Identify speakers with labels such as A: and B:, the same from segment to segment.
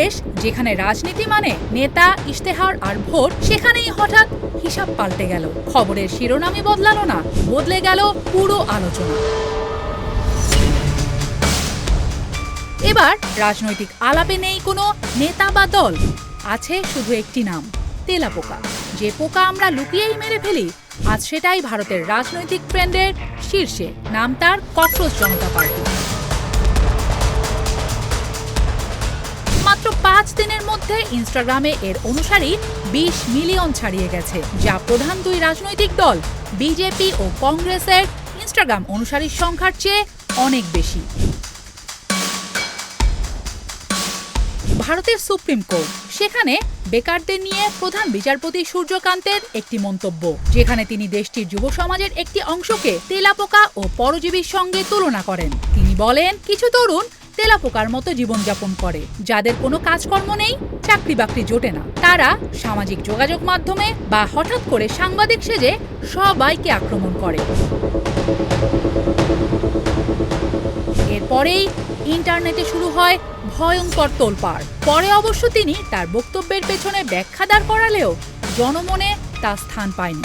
A: দেশ যেখানে রাজনীতি মানে নেতা, ইশতেহার আর ভোট, সেখানেই হঠাৎ হিসাব পাল্টে গেল। খবরের শিরোনামই বদলালো না, বদলে গেল পুরো আলোচনা। এবার রাজনৈতিক আলাপে নেই কোনো নেতা বা দল, আছে শুধু একটি নাম, তেলাপোকা। যে পোকা আমরা লুকিয়েই মেরে ফেলি, আজ সেটাই ভারতের রাজনৈতিক ট্রেন্ডের শীর্ষে। নাম তার ককরোচ জনতা পার্টি। মাত্র 5 দিনের মধ্যে ইনস্টাগ্রামে এর অনুসারী 20 মিলিয়ন ছাড়িয়ে গেছে, যা প্রধান দুই রাজনৈতিক দল বিজেপি ও কংগ্রেসের ইনস্টাগ্রাম অনুসারীর সংখ্যার চেয়ে অনেক বেশি। ভারতের সুপ্রিম কোর্ট, সেখানে বেকারদের নিয়ে প্রধান বিচারপতি সূর্যকান্তের একটি মন্তব্য, যেখানে তিনি দেশটির যুব সমাজের একটি অংশকে তেলাপোকা ও পরজীবীর সঙ্গে তুলনা করেন। তিনি বলেন, কিছু তরুণ তেলাপোকার মতো জীবনযাপন করে, যাদের কোনো কাজকর্ম নেই, চাকরি বাকরি জোটে না। তারা সামাজিক যোগাযোগ মাধ্যমে বা হঠাৎ করে সাংবাদিক সেজে সবাইকে আক্রমণ করে। এরপরেই ইন্টারনেটে শুরু হয় ভয়ঙ্কর তোলপাড়। পরে অবশ্য তিনি তার বক্তব্যের পেছনে ব্যাখ্যা দাঁড় করালেও জনমনে তা স্থান পায়নি।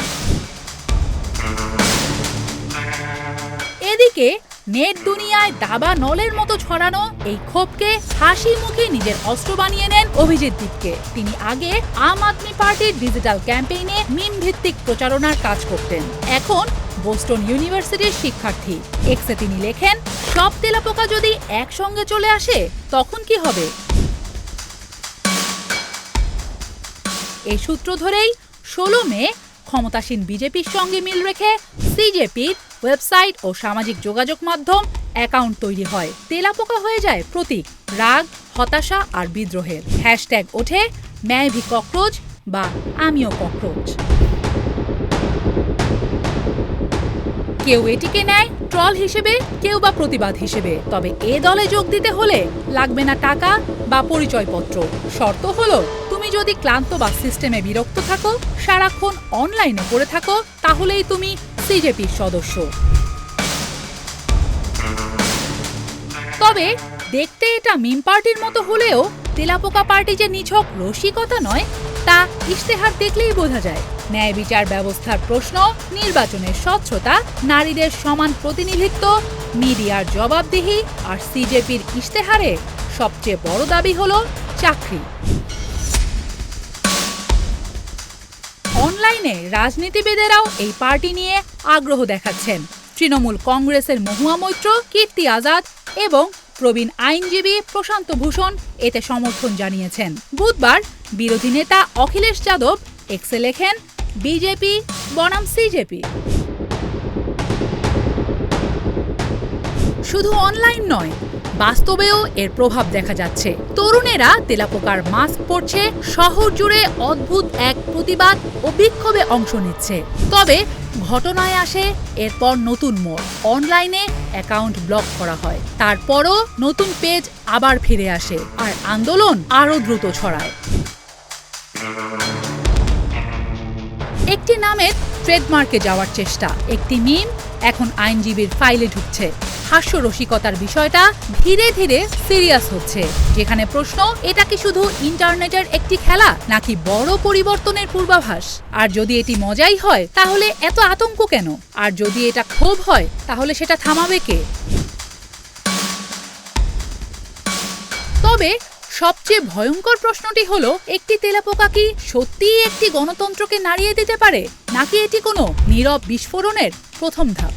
A: এদিকে নেট দুনিয়ায় দাবা নলের মতো ছড়ানো এই ক্ষোভকে হাসি মুখে নিজের অস্ত্র বানিয়ে নেন অভিজিৎ দীপকে। তিনি আগে আম আদমি পার্টির ডিজিটাল ক্যাম্পেইনে মিম ভিত্তিক প্রচারণার কাজ করতেন, এখন বোস্টন ইউনিভার্সিটির শিক্ষার্থী। এক্সে তিনি লেখেন, সব তেলাপোকা যদি একসঙ্গে চলে আসে তখন কি হবে? এই সূত্র ধরেই 16 মে ক্ষমতাসীন বিজেপির সঙ্গে মিল রেখে সিজেপির ওয়েবসাইট ও সামাজিক যোগাযোগ মাধ্যম অ্যাকাউন্ট তৈরি হয়। তেলাপোকা হয়ে যায় প্রতীক, রাগ, হতাশা আর বিদ্রোহের। হ্যাশট্যাগ ওঠে मैं भी ককরোচ বা আমিও ককরোচ। কেউ এটিকে নেয় ট্রল হিসেবে, কেউ বা প্রতিবাদ হিসেবে। তবে এ দলে যোগ দিতে হলে লাগবে না টাকা বা পরিচয়পত্র। শর্ত হলো, তুমি যদি ক্লান্ত বা সিস্টেমে বিরক্ত থাকো, সারাক্ষণ অনলাইনে পড়ে থাকো, তাহলেই তুমি সিজেপির সদস্য। তবে দেখতে এটা মিম পার্টির মতো হলেও তেলাপোকা পার্টি যে নিছক রসিকতা নয়, তা ইশতেহার দেখলেই বোঝা যায়। ন্যায় বিচার ব্যবস্থার প্রশ্ন, নির্বাচনের স্বচ্ছতা, নারীদের সমান প্রতিনিধিত্ব, মিডিয়ার জবাবদিহি আর সিজেপির ইশতেহারে সবচেয়ে বড় দাবি হলো চাকরি। অনলাইনে রাজনীতিবিদেরাও এই পার্টি নিয়ে আগ্রহ দেখাচ্ছেন। তৃণমূল কংগ্রেসের মহুয়া মৈত্র, কীর্তি আজাদ এবং প্রবীণ আইনজীবী প্রশান্ত ভূষণ এতে সমর্থন জানিয়েছেন। বুধবার বিরোধী নেতা অখিলেশ যাদব এক্সে লেখেন, বিজেপি বনাম সিজেপি। শুধু অনলাইন নয়, বাস্তবেও এর প্রভাব দেখা যাচ্ছে। তরুণেরা তেলাপোকার মাস্ক পরছে, শহর জুড়ে অদ্ভুত এক প্রতিবাদ ও বিক্ষোভে অংশ নিচ্ছে। তবে ঘটনায় আসে এরপর নতুন মোড়। অনলাইনে অ্যাকাউন্ট ব্লক করা হয়, তারপরও নতুন পেজ আবার ফিরে আসে, আর আন্দোলন আরও দ্রুত ছড়ায়। একটি নামের ট্রেডমার্কে যাওয়ার চেষ্টা, একটি মিম এখন আইনজীবীর ফাইলে ঢুকছে। হাস্যরসিকতার বিষয়টা ধীরে ধীরে সিরিয়াস হচ্ছে, যেখানে প্রশ্ন, এটা কি শুধু ইন্টারনেটের একটি খেলা নাকি বড় পরিবর্তনের পূর্বাভাস? আর যদি এটি মজাই হয়, তাহলে এত আতঙ্ক কেন? আর যদি এটা ক্ষোভ হয়, তাহলে সেটা থামাবে কে? তবে সবচেয়ে ভয়ঙ্কর প্রশ্নটি হলো, একটি তেলাপোকা কি সত্যিই একটি গণতন্ত্রকে নাড়িয়ে দিতে পারে, নাকি এটি কোনো নীরব বিস্ফোরণের প্রথম ধাপ?